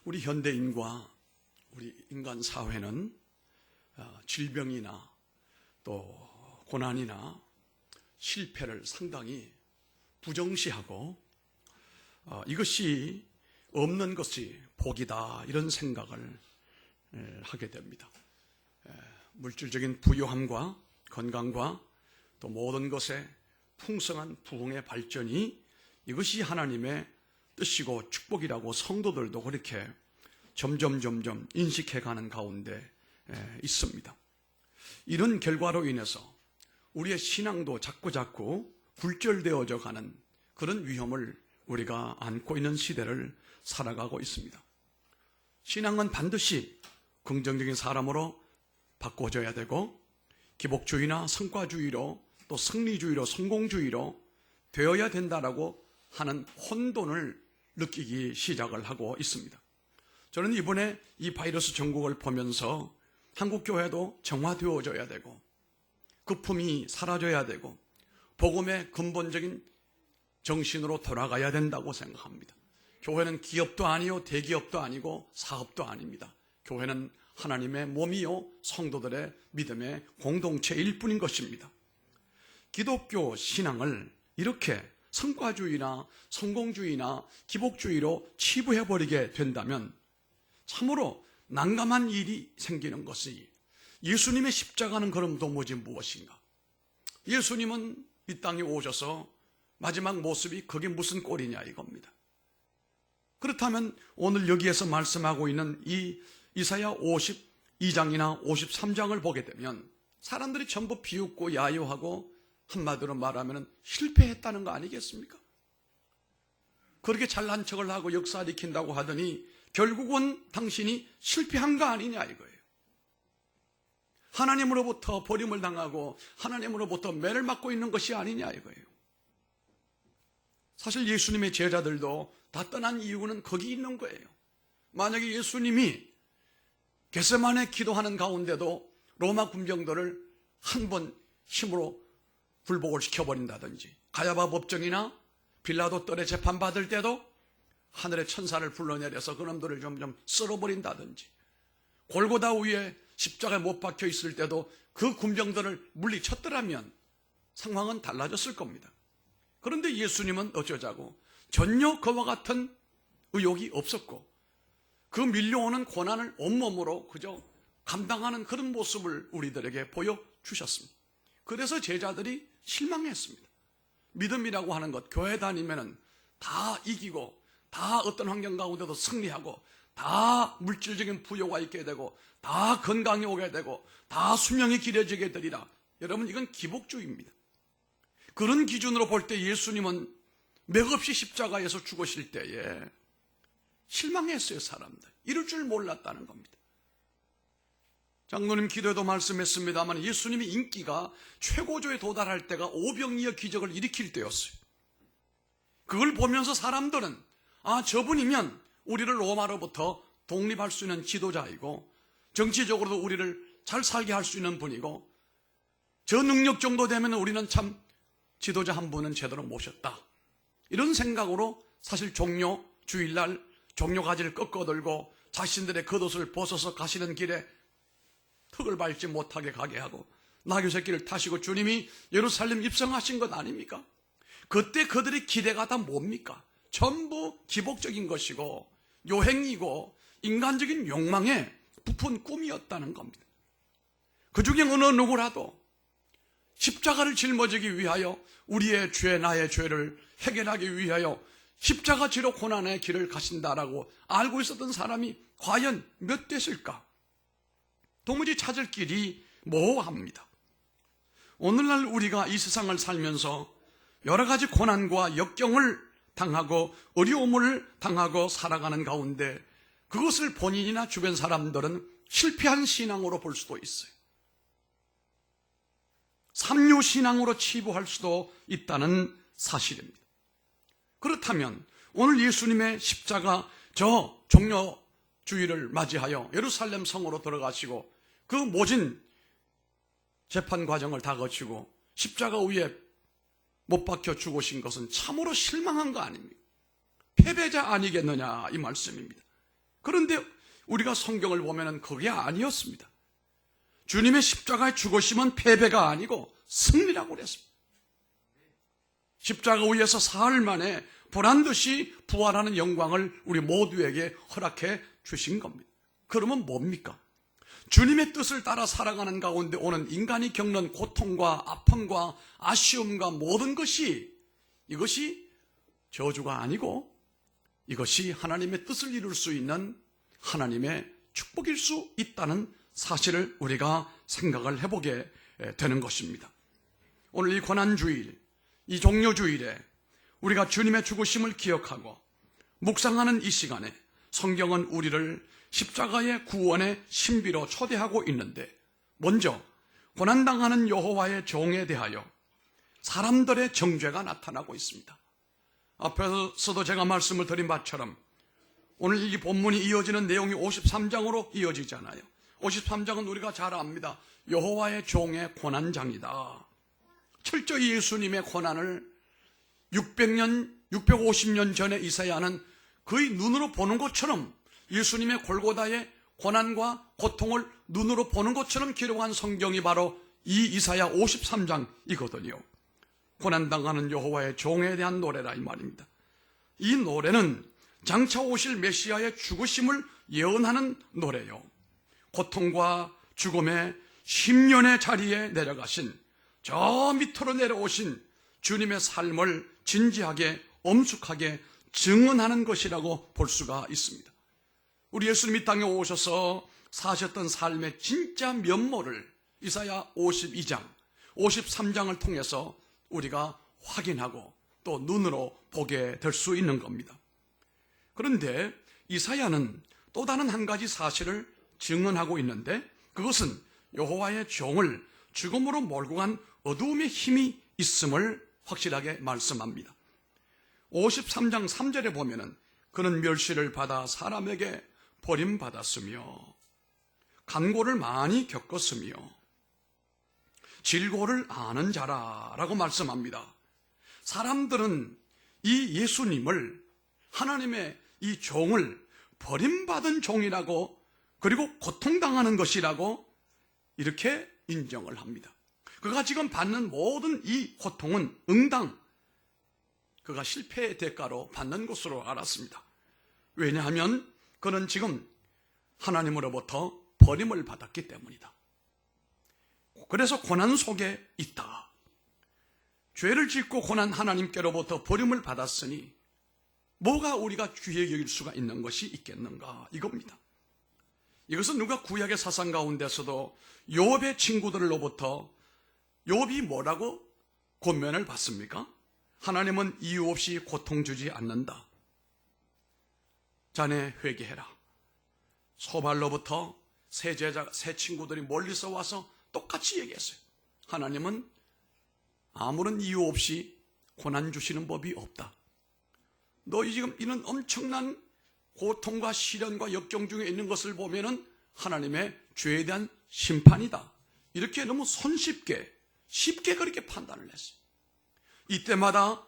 우리 현대인과 우리 인간 사회는 질병이나 또 고난이나 실패를 상당히 부정시하고 이것이 없는 것이 복이다, 이런 생각을 하게 됩니다. 물질적인 부유함과 건강과 또 모든 것의 풍성한 부흥의 발전이 이것이 하나님의 뜻이고 축복이라고 성도들도 그렇게 점점 인식해가는 가운데 있습니다. 이런 결과로 인해서 우리의 신앙도 자꾸 굴절되어져 가는 그런 위험을 우리가 안고 있는 시대를 살아가고 있습니다. 신앙은 반드시 긍정적인 사람으로 바꿔줘야 되고 기복주의나 성과주의로 또 승리주의로 성공주의로 되어야 된다라고 하는 혼돈을 느끼기 시작을 하고 있습니다. 저는 이번에 이 바이러스 전국을 보면서 한국교회도 정화되어져야 되고 거품이 사라져야 되고 복음의 근본적인 정신으로 돌아가야 된다고 생각합니다. 교회는 기업도 아니요 대기업도 아니고 사업도 아닙니다. 교회는 하나님의 몸이요 성도들의 믿음의 공동체일 뿐인 것입니다. 기독교 신앙을 이렇게 성과주의나 성공주의나 기복주의로 치부해버리게 된다면 참으로 난감한 일이 생기는 것이, 예수님의 십자가는 그럼 도무지 무엇인가? 예수님은 이 땅에 오셔서 마지막 모습이 그게 무슨 꼴이냐 이겁니다. 그렇다면 오늘 여기에서 말씀하고 있는 이 이사야 52장이나 53장을 보게 되면 사람들이 전부 비웃고 야유하고 한마디로 말하면 실패했다는 거 아니겠습니까? 그렇게 잘난 척을 하고 역사 일으킨다고 하더니 결국은 당신이 실패한 거 아니냐 이거예요. 하나님으로부터 버림을 당하고 하나님으로부터 매를 맞고 있는 것이 아니냐 이거예요. 사실 예수님의 제자들도 다 떠난 이유는 거기 있는 거예요. 만약에 예수님이 겟세마네 기도하는 가운데도 로마 군병들을 한 번 힘으로 굴복을 시켜버린다든지, 가야바 법정이나 빌라도 뜰에 재판받을 때도 하늘의 천사를 불러내려서 그놈들을 좀 썰어버린다든지, 골고다 위에 십자가에 못 박혀 있을 때도 그 군병들을 물리쳤더라면 상황은 달라졌을 겁니다. 그런데 예수님은 어쩌자고 전혀 그와 같은 의욕이 없었고 그 밀려오는 고난을 온몸으로 그저 감당하는 그런 모습을 우리들에게 보여주셨습니다. 그래서 제자들이 실망했습니다. 믿음이라고 하는 것, 교회 다니면은 다 이기고 다 어떤 환경 가운데도 승리하고 다 물질적인 부여가 있게 되고 다 건강이 오게 되고 다 수명이 길어지게 되리라. 여러분, 이건 기복주의입니다. 그런 기준으로 볼 때 예수님은 맥없이 십자가에서 죽으실 때에 실망했어요. 사람들 이럴 줄 몰랐다는 겁니다. 장로님 기도에도 말씀했습니다만 예수님의 인기가 최고조에 도달할 때가 오병이어 기적을 일으킬 때였어요. 그걸 보면서 사람들은 저분이면 우리를 로마로부터 독립할 수 있는 지도자이고 정치적으로도 우리를 잘 살게 할 수 있는 분이고 저 능력 정도 되면 우리는 참 지도자 한 분은 제대로 모셨다, 이런 생각으로 사실 종료 주일날 종료 가지를 꺾어들고 자신들의 겉옷을 벗어서 가시는 길에 턱을 밟지 못하게 가게 하고 나귀새끼를 타시고 주님이 예루살렘 입성하신 것 아닙니까? 그때 그들의 기대가 다 뭡니까? 전부 기복적인 것이고 요행이고 인간적인 욕망에 부푼 꿈이었다는 겁니다. 그 중에 어느 누구라도 십자가를 짊어지기 위하여 우리의 죄, 나의 죄를 해결하기 위하여 십자가 지로 고난의 길을 가신다라고 알고 있었던 사람이 과연 몇 됐을까? 도무지 찾을 길이 모호합니다. 오늘날 우리가 이 세상을 살면서 여러 가지 고난과 역경을 당하고 어려움을 당하고 살아가는 가운데 그것을 본인이나 주변 사람들은 실패한 신앙으로 볼 수도 있어요. 삼류신앙으로 치부할 수도 있다는 사실입니다. 그렇다면 오늘 예수님의 십자가 저 종료주의를 맞이하여 예루살렘 성으로 들어가시고 그 모진 재판 과정을 다 거치고 십자가 위에 못 박혀 죽으신 것은 참으로 실망한 거 아닙니까? 패배자 아니겠느냐 이 말씀입니다. 그런데 우리가 성경을 보면은 그게 아니었습니다. 주님의 십자가의 죽으심은 패배가 아니고 승리라고 그랬습니다. 십자가 위에서 사흘 만에 보란듯이 부활하는 영광을 우리 모두에게 허락해 주신 겁니다. 그러면 뭡니까? 주님의 뜻을 따라 살아가는 가운데 오는 인간이 겪는 고통과 아픔과 아쉬움과 모든 것이 이것이 저주가 아니고 이것이 하나님의 뜻을 이룰 수 있는 하나님의 축복일 수 있다는 사실을 우리가 생각을 해보게 되는 것입니다. 오늘 이 고난주일, 이 종료주일에 우리가 주님의 죽으심을 기억하고 묵상하는 이 시간에 성경은 우리를 십자가의 구원의 신비로 초대하고 있는데, 먼저 고난당하는 여호와의 종에 대하여 사람들의 정죄가 나타나고 있습니다. 앞에서도 제가 말씀을 드린 바처럼 오늘 이 본문이 이어지는 내용이 53장으로 이어지잖아요. 53장은 우리가 잘 압니다. 여호와의 종의 고난장이다. 철저히 예수님의 고난을 650년 전에 이사야는 거의 눈으로 보는 것처럼 예수님의 골고다의 고난과 고통을 눈으로 보는 것처럼 기록한 성경이 바로 이 이사야 53장이거든요. 고난당하는 여호와의 종에 대한 노래라 이 말입니다. 이 노래는 장차 오실 메시아의 죽으심을 예언하는 노래요. 고통과 죽음의 10년의 자리에 내려가신, 저 밑으로 내려오신 주님의 삶을 진지하게 엄숙하게 증언하는 것이라고 볼 수가 있습니다. 우리 예수님이 땅에 오셔서 사셨던 삶의 진짜 면모를 이사야 52장, 53장을 통해서 우리가 확인하고 또 눈으로 보게 될 수 있는 겁니다. 그런데 이사야는 또 다른 한 가지 사실을 증언하고 있는데, 그것은 여호와의 종을 죽음으로 몰고 간 어두움의 힘이 있음을 확실하게 말씀합니다. 53장 3절에 보면은 그는 멸시를 받아 사람에게 버림받았으며 간고를 많이 겪었으며 질고를 아는 자라라고 말씀합니다. 사람들은 이 예수님을, 하나님의 이 종을 버림받은 종이라고, 그리고 고통당하는 것이라고 이렇게 인정을 합니다. 그가 지금 받는 모든 이 고통은 응당 그가 실패의 대가로 받는 것으로 알았습니다. 왜냐하면 그는 지금 하나님으로부터 버림을 받았기 때문이다. 그래서 고난 속에 있다. 죄를 짓고 고난 하나님께로부터 버림을 받았으니 뭐가 우리가 귀히 여길 수가 있는 것이 있겠는가, 이겁니다. 이것은 누가 구약의 사상 가운데서도 욥의 친구들로부터 욥이 뭐라고 권면을 받습니까? 하나님은 이유 없이 고통 주지 않는다. 자네 회개해라. 소발로부터 세 친구들이 멀리서 와서 똑같이 얘기했어요. 하나님은 아무런 이유 없이 고난 주시는 법이 없다. 너 지금 이런 엄청난 고통과 시련과 역경 중에 있는 것을 보면은 하나님의 죄에 대한 심판이다. 이렇게 너무 쉽게 그렇게 판단을 했어요. 이때마다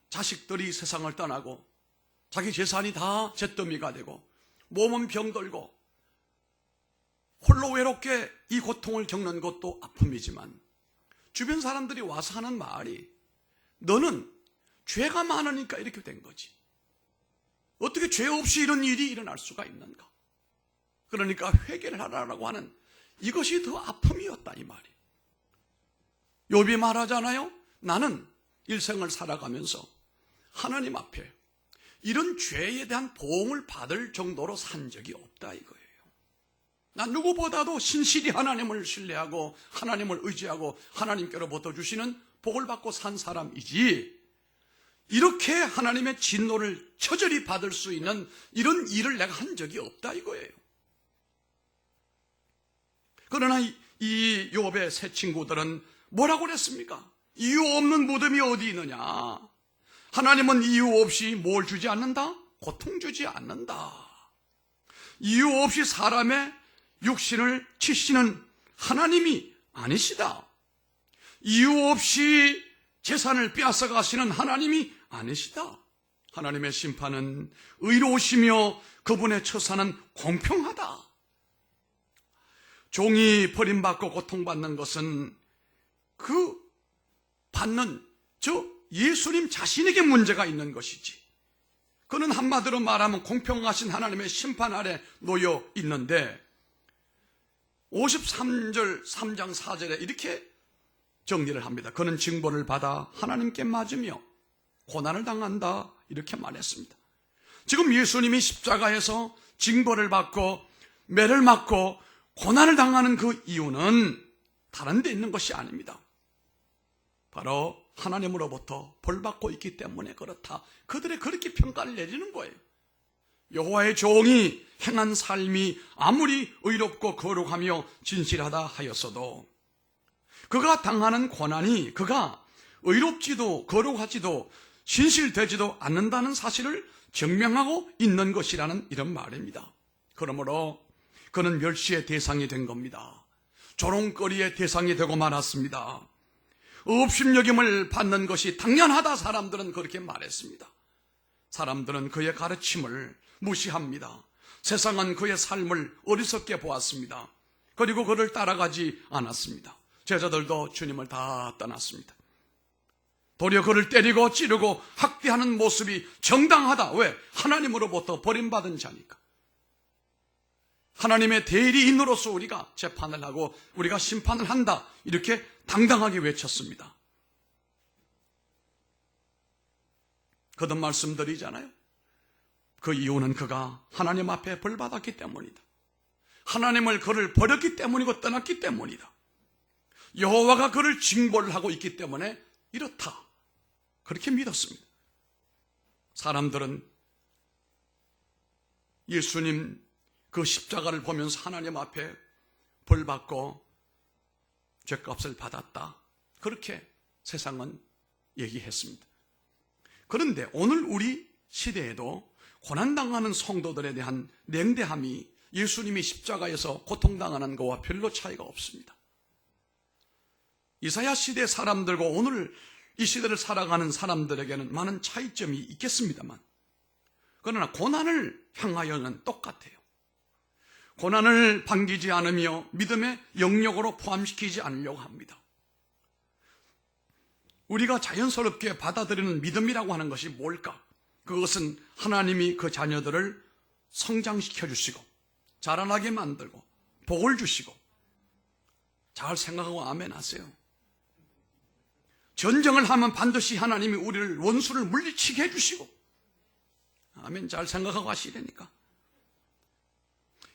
자식들이 세상을 떠나고 자기 재산이 다 잿더미가 되고 몸은 병들고 홀로 외롭게 이 고통을 겪는 것도 아픔이지만 주변 사람들이 와서 하는 말이, 너는 죄가 많으니까 이렇게 된 거지. 어떻게 죄 없이 이런 일이 일어날 수가 있는가. 그러니까 회개를 하라고 하는 이것이 더 아픔이었다 이 말이. 욥이 말하잖아요. 나는 일생을 살아가면서 하나님 앞에 이런 죄에 대한 보응을 받을 정도로 산 적이 없다 이거예요. 난 누구보다도 신실히 하나님을 신뢰하고 하나님을 의지하고 하나님께로부터 주시는 복을 받고 산 사람이지, 이렇게 하나님의 진노를 처절히 받을 수 있는 이런 일을 내가 한 적이 없다 이거예요. 그러나 이 욥의 세 친구들은 뭐라고 그랬습니까? 이유 없는 무덤이 어디 있느냐. 하나님은 이유 없이 뭘 주지 않는다? 고통 주지 않는다. 이유 없이 사람의 육신을 치시는 하나님이 아니시다. 이유 없이 재산을 빼앗아 가시는 하나님이 아니시다. 하나님의 심판은 의로우시며 그분의 처사는 공평하다. 종이 버림받고 고통받는 것은 그 받는 예수님 자신에게 문제가 있는 것이지, 그는 한마디로 말하면 공평하신 하나님의 심판 아래 놓여 있는데 53절 3장 4절에 이렇게 정리를 합니다. 그는 징벌을 받아 하나님께 맞으며 고난을 당한다, 이렇게 말했습니다. 지금 예수님이 십자가에서 징벌을 받고 매를 맞고 고난을 당하는 그 이유는 다른 데 있는 것이 아닙니다. 바로 하나님으로부터 벌받고 있기 때문에 그렇다. 그들의 그렇게 평가를 내리는 거예요. 여호와의 종이 행한 삶이 아무리 의롭고 거룩하며 진실하다 하였어도 그가 당하는 고난이 그가 의롭지도 거룩하지도 진실되지도 않는다는 사실을 증명하고 있는 것이라는 이런 말입니다. 그러므로 그는 멸시의 대상이 된 겁니다. 조롱거리의 대상이 되고 말았습니다. 업심여김을 받는 것이 당연하다, 사람들은 그렇게 말했습니다. 사람들은 그의 가르침을 무시합니다. 세상은 그의 삶을 어리석게 보았습니다. 그리고 그를 따라가지 않았습니다. 제자들도 주님을 다 떠났습니다. 도리어 그를 때리고 찌르고 학대하는 모습이 정당하다. 왜? 하나님으로부터 버림받은 자니까. 하나님의 대리인으로서 우리가 재판을 하고 우리가 심판을 한다, 이렇게 당당하게 외쳤습니다. 거듭 말씀드리잖아요. 그 이유는 그가 하나님 앞에 벌받았기 때문이다. 하나님을 그를 버렸기 때문이고 떠났기 때문이다. 여호와가 그를 징벌하고 있기 때문에 이렇다, 그렇게 믿었습니다. 사람들은 예수님 그 십자가를 보면서 하나님 앞에 벌받고 죄값을 받았다, 그렇게 세상은 얘기했습니다. 그런데 오늘 우리 시대에도 고난당하는 성도들에 대한 냉대함이 예수님이 십자가에서 고통당하는 것과 별로 차이가 없습니다. 이사야 시대 사람들과 오늘 이 시대를 살아가는 사람들에게는 많은 차이점이 있겠습니다만, 그러나 고난을 향하여는 똑같아요. 고난을 반기지 않으며 믿음의 영역으로 포함시키지 않으려고 합니다. 우리가 자연스럽게 받아들이는 믿음이라고 하는 것이 뭘까? 그것은 하나님이 그 자녀들을 성장시켜 주시고 자라나게 만들고 복을 주시고, 잘 생각하고 아멘 하세요. 전쟁을 하면 반드시 하나님이 우리를 원수를 물리치게 해주시고, 아멘, 잘 생각하고 하시라니까.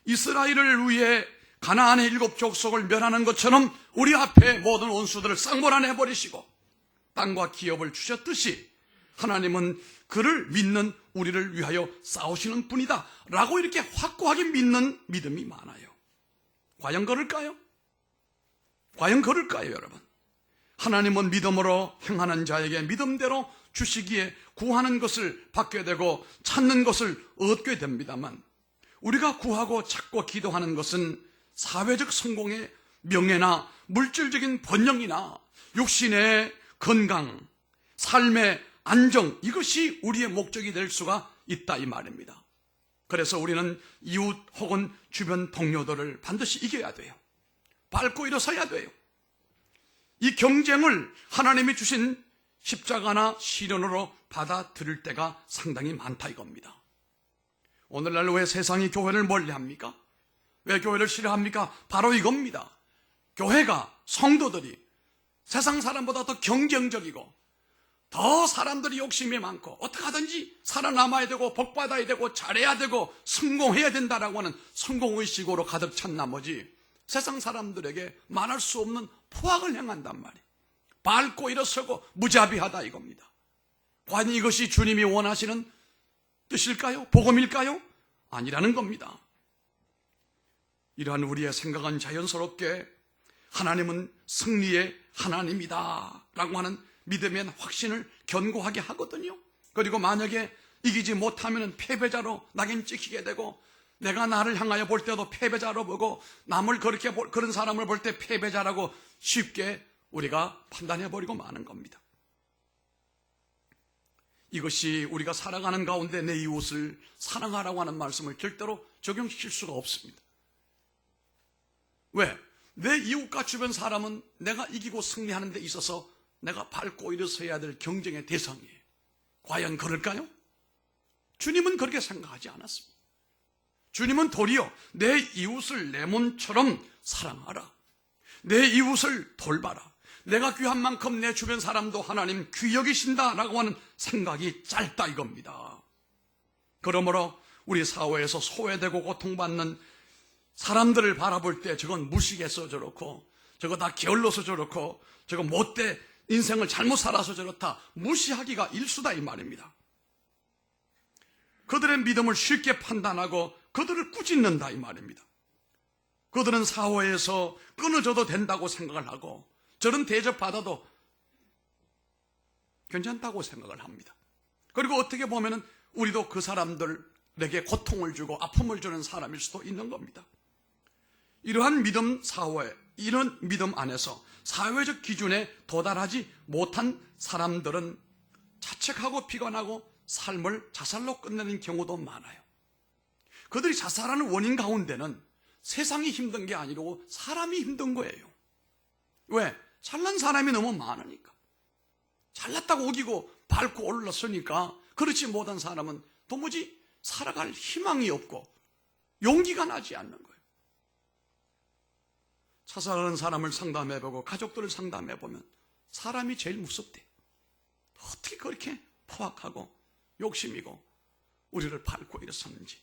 이스라엘을 위해 가나안의 7 족속을 멸하는 것처럼 우리 앞에 모든 원수들을 쌍몰아내버리시고 땅과 기업을 주셨듯이 하나님은 그를 믿는 우리를 위하여 싸우시는 분이다 라고 이렇게 확고하게 믿는 믿음이 많아요. 과연 그럴까요? 과연 그럴까요, 여러분? 하나님은 믿음으로 행하는 자에게 믿음대로 주시기에 구하는 것을 받게 되고 찾는 것을 얻게 됩니다만, 우리가 구하고 찾고 기도하는 것은 사회적 성공의 명예나 물질적인 번영이나 육신의 건강, 삶의 안정, 이것이 우리의 목적이 될 수가 있다, 이 말입니다. 그래서 우리는 이웃 혹은 주변 동료들을 반드시 이겨야 돼요. 밟고 일어서야 돼요. 이 경쟁을 하나님이 주신 십자가나 시련으로 받아들일 때가 상당히 많다, 이겁니다. 오늘날 왜 세상이 교회를 멀리합니까? 왜 교회를 싫어합니까? 바로 이겁니다. 교회가, 성도들이 세상 사람보다 더 경쟁적이고 더 사람들이 욕심이 많고 어떻게 하든지 살아남아야 되고 복받아야 되고 잘해야 되고 성공해야 된다라고 하는 성공의식으로 가득 찬 나머지 세상 사람들에게 말할 수 없는 포악을 행한단 말이에요. 밟고 일어서고 무자비하다, 이겁니다. 과연 이것이 주님이 원하시는 뜻일까요? 복음일까요? 아니라는 겁니다. 이러한 우리의 생각은 자연스럽게 하나님은 승리의 하나님이다 라고 하는 믿음의 확신을 견고하게 하거든요. 그리고 만약에 이기지 못하면 패배자로 낙인 찍히게 되고, 내가 나를 향하여 볼 때도 패배자로 보고 남을 그런 사람을 볼 때 패배자라고 쉽게 우리가 판단해버리고 마는 겁니다. 이것이 우리가 살아가는 가운데 내 이웃을 사랑하라고 하는 말씀을 절대로 적용시킬 수가 없습니다. 왜? 내 이웃과 주변 사람은 내가 이기고 승리하는 데 있어서 내가 밟고 일어서야 될 경쟁의 대상이에요. 과연 그럴까요? 주님은 그렇게 생각하지 않았습니다. 주님은 도리어 내 이웃을 내 몸처럼 사랑하라. 내 이웃을 돌봐라. 내가 귀한 만큼 내 주변 사람도 하나님 귀히 여기신다라고 하는 생각이 짧다 이겁니다. 그러므로 우리 사회에서 소외되고 고통받는 사람들을 바라볼 때 저건 무식해서 저렇고 저거 다 게을러서 저렇고 저거 못돼 인생을 잘못 살아서 저렇다 무시하기가 일수다 이 말입니다. 그들의 믿음을 쉽게 판단하고 그들을 꾸짖는다 이 말입니다. 그들은 사회에서 끊어져도 된다고 생각을 하고 저런 대접받아도 괜찮다고 생각을 합니다. 그리고 어떻게 보면 우리도 그 사람들에게 고통을 주고 아픔을 주는 사람일 수도 있는 겁니다. 이러한 믿음 사회, 이런 믿음 안에서 사회적 기준에 도달하지 못한 사람들은 자책하고 비관하고 삶을 자살로 끝내는 경우도 많아요. 그들이 자살하는 원인 가운데는 세상이 힘든 게 아니고 사람이 힘든 거예요. 왜? 잘난 사람이 너무 많으니까. 잘났다고 우기고 밟고 올랐으니까 그렇지 못한 사람은 도무지 살아갈 희망이 없고 용기가 나지 않는 거예요. 자살하는 사람을 상담해보고 가족들을 상담해보면 사람이 제일 무섭대. 어떻게 그렇게 포악하고 욕심이고 우리를 밟고 일어섰는지.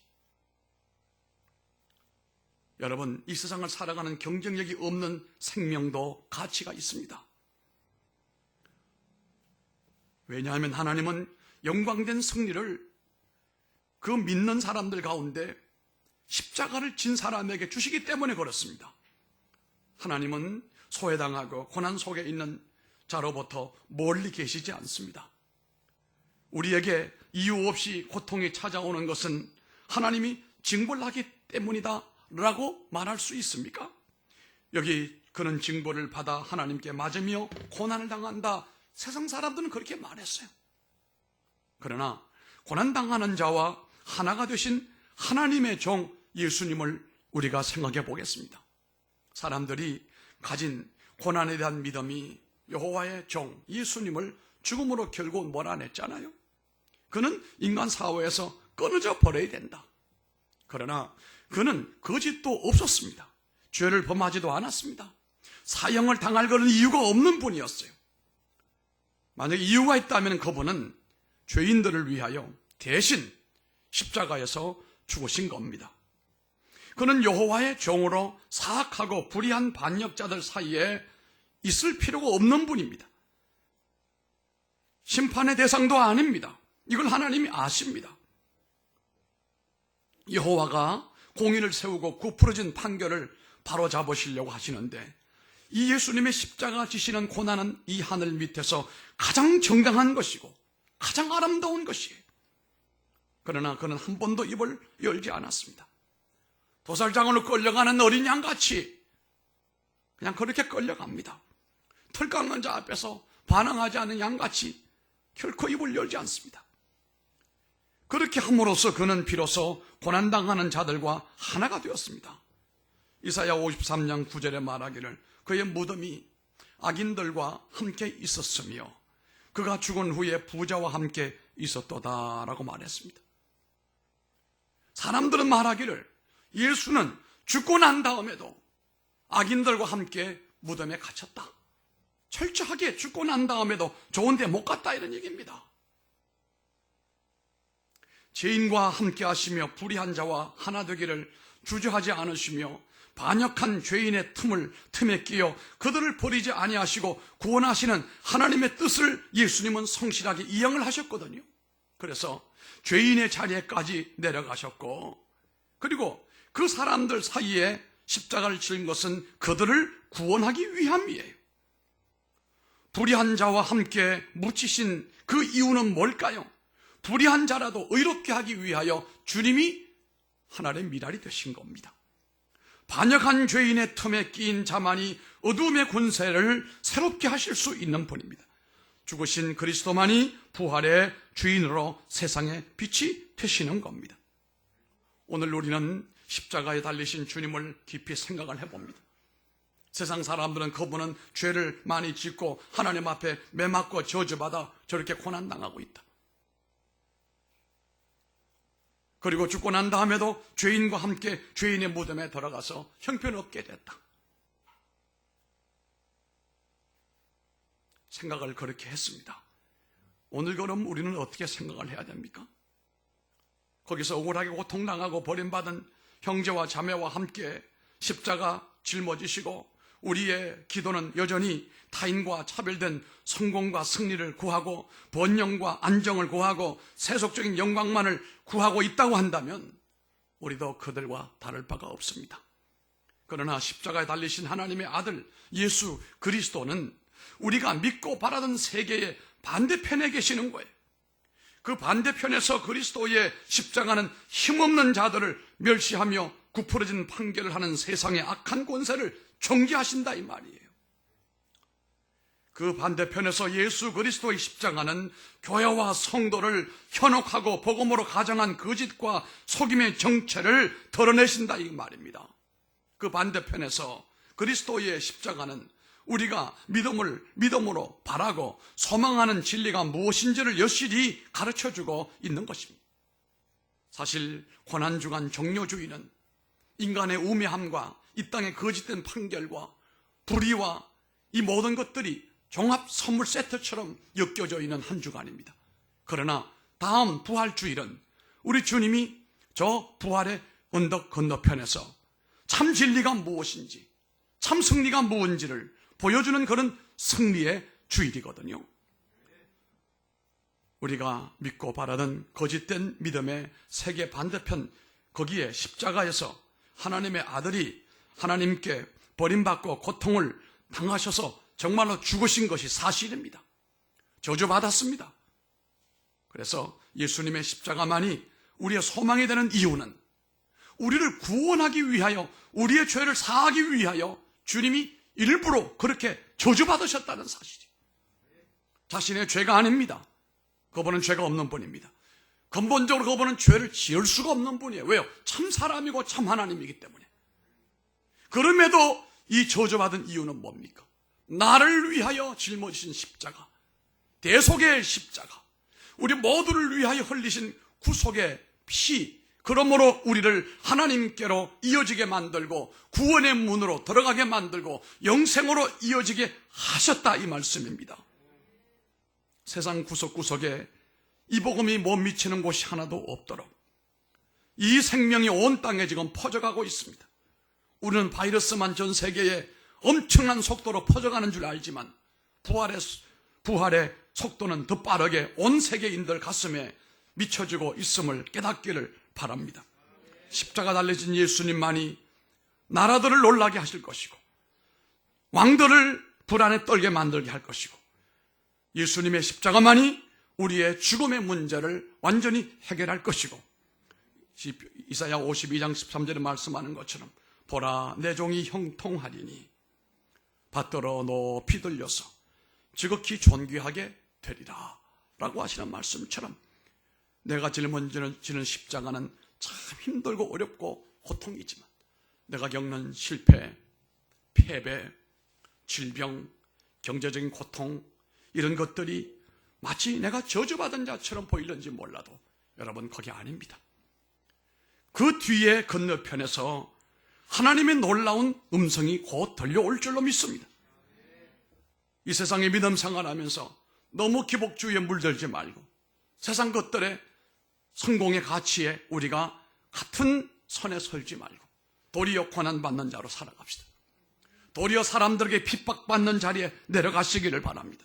여러분, 이 세상을 살아가는 경쟁력이 없는 생명도 가치가 있습니다. 왜냐하면 하나님은 영광된 승리를 그 믿는 사람들 가운데 십자가를 진 사람에게 주시기 때문에 그렇습니다. 하나님은 소외당하고 고난 속에 있는 자로부터 멀리 계시지 않습니다. 우리에게 이유 없이 고통이 찾아오는 것은 하나님이 징벌을 하기 때문이다 라고 말할 수 있습니까? 여기 그는 징벌을 받아 하나님께 맞으며 고난을 당한다. 세상 사람들은 그렇게 말했어요. 그러나 고난당하는 자와 하나가 되신 하나님의 종 예수님을 우리가 생각해 보겠습니다. 사람들이 가진 고난에 대한 믿음이 여호와의 종 예수님을 죽음으로 결국 몰아냈잖아요. 그는 인간 사회에서 끊어져 버려야 된다. 그러나 그는 거짓도 없었습니다. 죄를 범하지도 않았습니다. 사형을 당할 그런 이유가 없는 분이었어요. 만약 이유가 있다면 그분은 죄인들을 위하여 대신 십자가에서 죽으신 겁니다. 그는 여호와의 종으로 사악하고 불의한 반역자들 사이에 있을 필요가 없는 분입니다. 심판의 대상도 아닙니다. 이걸 하나님이 아십니다. 여호와가 공의를 세우고 구부러진 판결을 바로잡으시려고 하시는데 이 예수님의 십자가 지시는 고난은 이 하늘 밑에서 가장 정당한 것이고 가장 아름다운 것이에요. 그러나 그는 한 번도 입을 열지 않았습니다. 도살장으로 끌려가는 어린 양같이 그냥 그렇게 끌려갑니다. 털 깎는 자 앞에서 반항하지 않은 양같이 결코 입을 열지 않습니다. 그렇게 함으로써 그는 비로소 고난당하는 자들과 하나가 되었습니다. 이사야 53장 9절에 말하기를 그의 무덤이 악인들과 함께 있었으며 그가 죽은 후에 부자와 함께 있었도다라고 말했습니다. 사람들은 말하기를 예수는 죽고 난 다음에도 악인들과 함께 무덤에 갇혔다. 철저하게 죽고 난 다음에도 좋은 데 못 갔다 이런 얘기입니다. 죄인과 함께 하시며 불의한 자와 하나 되기를 주저하지 않으시며 반역한 죄인의 틈에 끼어 그들을 버리지 아니하시고 구원하시는 하나님의 뜻을 예수님은 성실하게 이행을 하셨거든요. 그래서 죄인의 자리에까지 내려가셨고 그리고 그 사람들 사이에 십자가를 지은 것은 그들을 구원하기 위함이에요. 불의한 자와 함께 묻히신 그 이유는 뭘까요? 불의한 자라도 의롭게 하기 위하여 주님이 하나님의 미랄이 되신 겁니다. 반역한 죄인의 틈에 끼인 자만이 어둠의 권세를 새롭게 하실 수 있는 분입니다. 죽으신 그리스도만이 부활의 주인으로 세상에 빛이 되시는 겁니다. 오늘 우리는 십자가에 달리신 주님을 깊이 생각을 해봅니다. 세상 사람들은 그분은 죄를 많이 짓고 하나님 앞에 매맞고 저주받아 저렇게 고난당하고 있다. 그리고 죽고 난 다음에도 죄인과 함께 죄인의 무덤에 들어가서 형편없게 됐다. 생각을 그렇게 했습니다. 오늘 그럼 우리는 어떻게 생각을 해야 됩니까? 거기서 억울하게 고통당하고 버림받은 형제와 자매와 함께 십자가 짊어지시고 우리의 기도는 여전히 타인과 차별된 성공과 승리를 구하고 번영과 안정을 구하고 세속적인 영광만을 구하고 있다고 한다면 우리도 그들과 다를 바가 없습니다. 그러나 십자가에 달리신 하나님의 아들 예수 그리스도는 우리가 믿고 바라던 세계의 반대편에 계시는 거예요. 그 반대편에서 그리스도의 십자가는 힘없는 자들을 멸시하며 구부러진 판결을 하는 세상의 악한 권세를 정죄하신다 이 말이에요. 그 반대편에서 예수 그리스도의 십자가는 교회와 성도를 현혹하고 복음으로 가장한 거짓과 속임의 정체를 드러내신다 이 말입니다. 그 반대편에서 그리스도의 십자가는 우리가 믿음으로 바라고 소망하는 진리가 무엇인지를 여실히 가르쳐주고 있는 것입니다. 사실 고난주간 종료주의는 인간의 우매함과 이 땅의 거짓된 판결과 불의와 이 모든 것들이 종합 선물 세트처럼 엮여져 있는 한 주간입니다. 그러나 다음 부활주일은 우리 주님이 저 부활의 언덕 건너편에서 참 진리가 무엇인지 참 승리가 무엇인지를 보여주는 그런 승리의 주일이거든요. 우리가 믿고 바라던 거짓된 믿음의 세계 반대편 거기에 십자가에서 하나님의 아들이 하나님께 버림받고 고통을 당하셔서 정말로 죽으신 것이 사실입니다. 저주받았습니다. 그래서 예수님의 십자가만이 우리의 소망이 되는 이유는 우리를 구원하기 위하여 우리의 죄를 사하기 위하여 주님이 일부러 그렇게 저주받으셨다는 사실이에요. 자신의 죄가 아닙니다. 그분은 죄가 없는 분입니다. 근본적으로 그분은 죄를 지을 수가 없는 분이에요. 왜요? 참 사람이고 참 하나님이기 때문에. 그럼에도 이 저주받은 이유는 뭡니까? 나를 위하여 짊어지신 십자가, 대속의 십자가, 우리 모두를 위하여 흘리신 구속의 피, 그러므로 우리를 하나님께로 이어지게 만들고 구원의 문으로 들어가게 만들고 영생으로 이어지게 하셨다 이 말씀입니다. 세상 구석구석에 이 복음이 못 미치는 곳이 하나도 없도록 이 생명이 온 땅에 지금 퍼져가고 있습니다. 우리는 바이러스만 전 세계에 엄청난 속도로 퍼져가는 줄 알지만 부활의 속도는 더 빠르게 온 세계인들 가슴에 미쳐지고 있음을 깨닫기를 바랍니다. 십자가 달려진 예수님만이 나라들을 놀라게 하실 것이고 왕들을 불안에 떨게 만들게 할 것이고 예수님의 십자가만이 우리의 죽음의 문제를 완전히 해결할 것이고 이사야 52장 13절에 말씀하는 것처럼 보라 내 종이 형통하리니 받들어 높이 들려서 지극히 존귀하게 되리라 라고 하시는 말씀처럼 내가 짊어지는 십자가는 참 힘들고 어렵고 고통이지만 내가 겪는 실패, 패배, 질병, 경제적인 고통 이런 것들이 마치 내가 저주받은 자처럼 보이는지 몰라도 여러분 거기 아닙니다. 그 뒤에 건너편에서 하나님의 놀라운 음성이 곧 들려올 줄로 믿습니다. 이 세상의 믿음 생활하면서 너무 기복주의에 물들지 말고 세상 것들의 성공의 가치에 우리가 같은 선에 설지 말고 도리어 고난받는 자로 살아갑시다. 도리어 사람들에게 핍박받는 자리에 내려가시기를 바랍니다.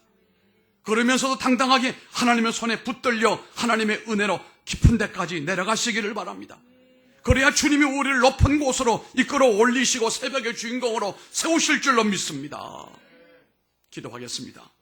그러면서도 당당하게 하나님의 손에 붙들려 하나님의 은혜로 깊은 데까지 내려가시기를 바랍니다. 그래야 주님이 우리를 높은 곳으로 이끌어 올리시고 새벽의 주인공으로 세우실 줄로 믿습니다. 기도하겠습니다.